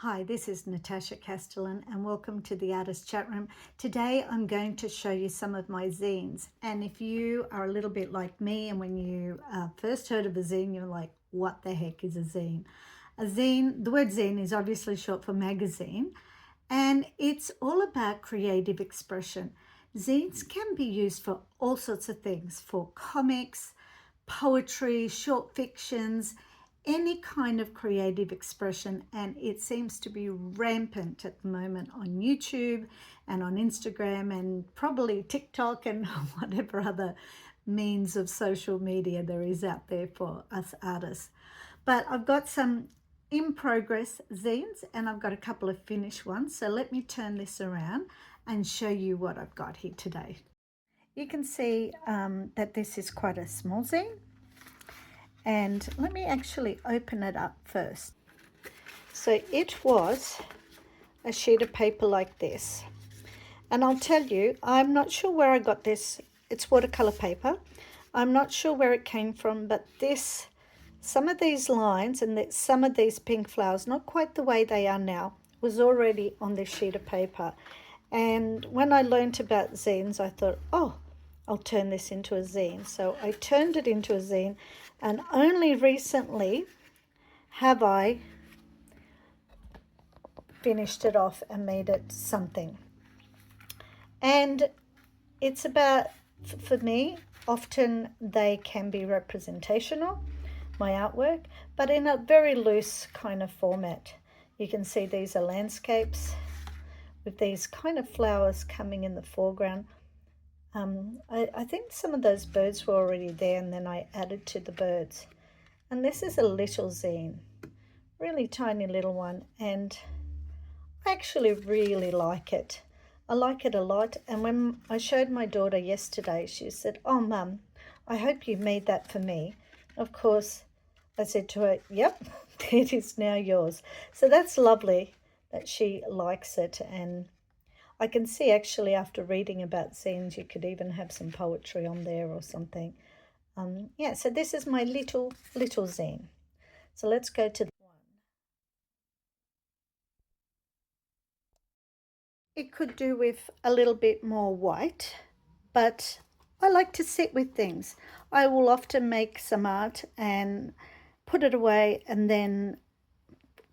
Hi, this is Natasha Castellan and welcome to the Artist Chat Room. Today I'm going to show you some of my zines, and if you are a little bit like me and when you first heard of a zine you're like, what the heck is a zine? A zine, the word zine is obviously short for magazine, and it's all about creative expression. Zines can be used for all sorts of things, for comics, poetry, short fictions, any kind of creative expression, and it seems to be rampant at the moment on YouTube and on Instagram and probably TikTok and whatever other means of social media there is out there for us artists. But I've got some in progress zines and I've got a couple of finished ones, so let me turn this around and show you what I've got here today. You can see that this is quite a small zine, and let me actually open it up first. So it was a sheet of paper like this, and I'll tell you, I'm not sure where I got this. It's watercolor paper. I'm not sure where it came from, but this, some of these lines and some of these pink flowers, not quite the way they are now, was already on this sheet of paper. And when I learned about zines, I thought, oh, I'll turn this into a zine. So I turned it into a zine, and only recently have I finished it off and made it something. And it's about, for me, often they can be representational, my artwork, but in a very loose kind of format. You can see these are landscapes with these kind of flowers coming in the foreground. I think some of those birds were already there, and then I added to the birds. And this is a little zine, really tiny little one, and I actually really like it. I like it a lot, and when I showed my daughter yesterday, she said, "Oh, Mum, I hope you made that for me." Of course, I said to her, "Yep, it is now yours." So that's lovely that she likes it, and I can see actually after reading about zines, you could even have some poetry on there or something. Yeah, so this is my little zine. So let's go to the one. It could do with a little bit more white, but I like to sit with things. I will often make some art and put it away, and then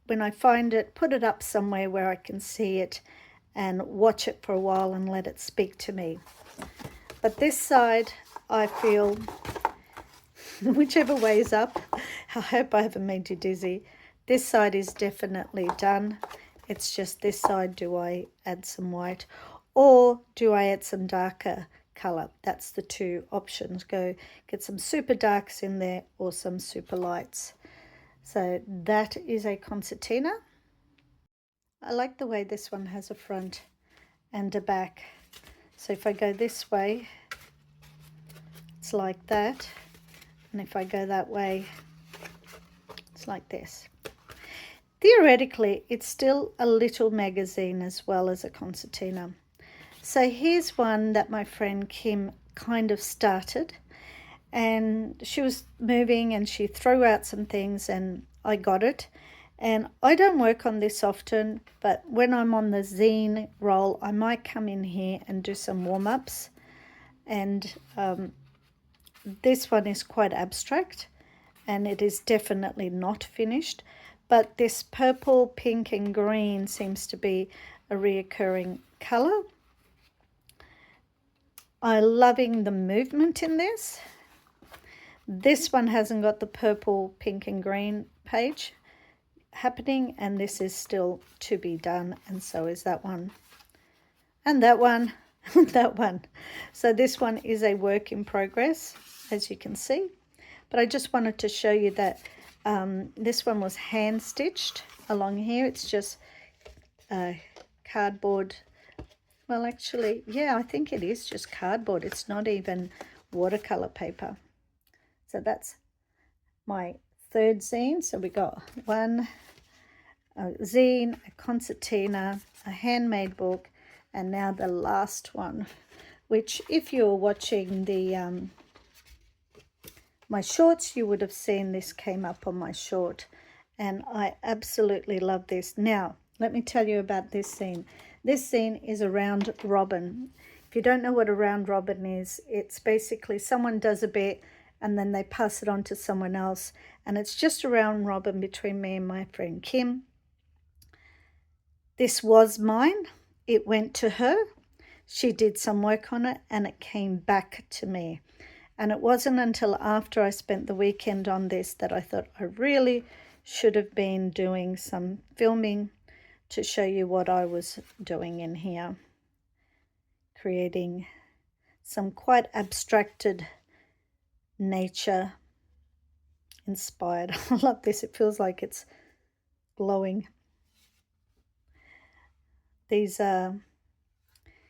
when I find it, put it up somewhere where I can see it and watch it for a while and let it speak to me. But this side, I feel, whichever way is up, I hope I haven't made you dizzy. This side is definitely done. It's just this side, do I add some white or do I add some darker color? That's the two options. Go get some super darks in there or some super lights. So that is a concertina. I like the way this one has a front and a back. So if I go this way, it's like that. And if I go that way, it's like this. Theoretically, it's still a little magazine as well as a concertina. So here's one that my friend Kim kind of started, and she was moving and she threw out some things and I got it. And I don't work on this often, but when I'm on the zine roll, I might come in here and do some warm-ups. And this one is quite abstract and it is definitely not finished, but this purple, pink and green seems to be a reoccurring color. I'm loving the movement in this. This one hasn't got the purple, pink and green page happening, and this is still to be done, and so is that one and that one and that one. So this one is a work in progress, as you can see, but I just wanted to show you that this one was hand stitched along here. It's just cardboard. Well, actually, yeah, I think it is just cardboard. It's not even watercolor paper. So that's my third zine. So we got one zine, a concertina, a handmade book, and now the last one, which if you're watching the my shorts, you would have seen this came up on my short, and I absolutely love this. Now, let me tell you about this zine. This zine is a round robin. If you don't know what a round robin is, it's basically someone does a bit and then they pass it on to someone else, and it's just a round robin between me and my friend Kim. This was mine. It went to her. She did some work on it and it came back to me. And it wasn't until after I spent the weekend on this that I thought I really should have been doing some filming to show you what I was doing in here. Creating some quite abstracted nature inspired. I love this. It feels like it's glowing. These are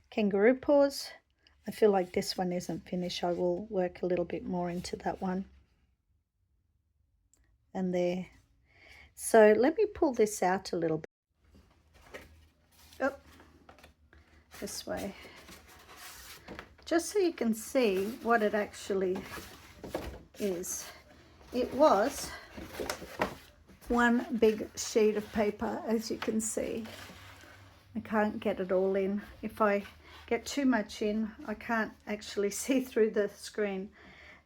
kangaroo paws. I feel like this one isn't finished. I will work a little bit more into that one. And there. So let me pull this out a little bit. Oh, this way. Just so you can see what it actually is. It was one big sheet of paper, as you can see. I can't get it all in. If I get too much in, I can't actually see through the screen.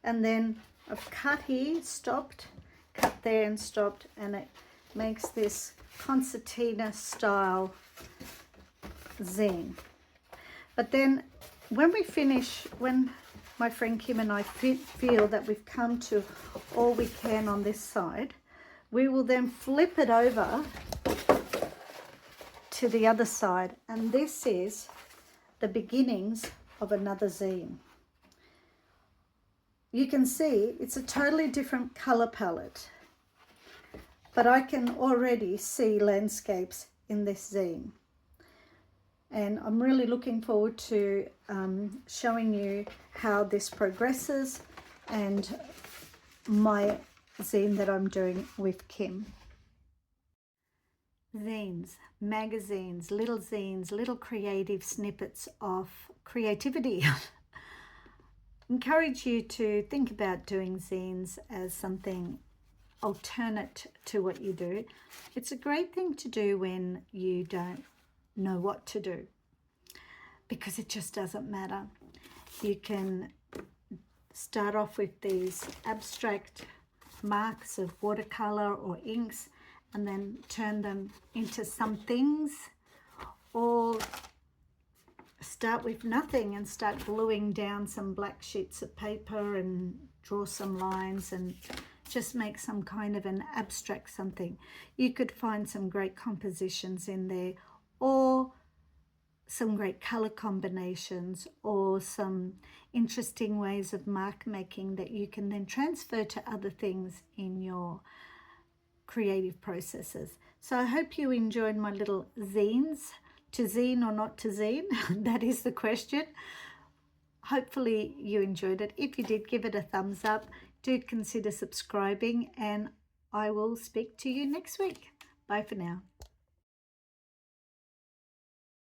And then I've cut here, stopped, cut there and stopped, and it makes this concertina style zine. But then when we finish, when my friend Kim and I feel that we've come to all we can on this side, we will then flip it over to the other side, and this is the beginnings of another zine. You can see it's a totally different color palette, but I can already see landscapes in this zine. And I'm really looking forward to showing you how this progresses and my zine that I'm doing with Kim. Zines, magazines, little creative snippets of creativity. Encourage you to think about doing zines as something alternate to what you do. It's a great thing to do when you don't know what to do, because it just doesn't matter. You can start off with these abstract marks of watercolor or inks and then turn them into some things, or start with nothing and start gluing down some black sheets of paper and draw some lines and just make some kind of an abstract something. You could find some great compositions in there, or some great color combinations, or some interesting ways of mark making that you can then transfer to other things in your creative processes. So I hope you enjoyed my little zines. To zine or not to zine, that is the question. Hopefully you enjoyed it. If you did, give it a thumbs up. Do consider subscribing, and I will speak to you next week. Bye for now.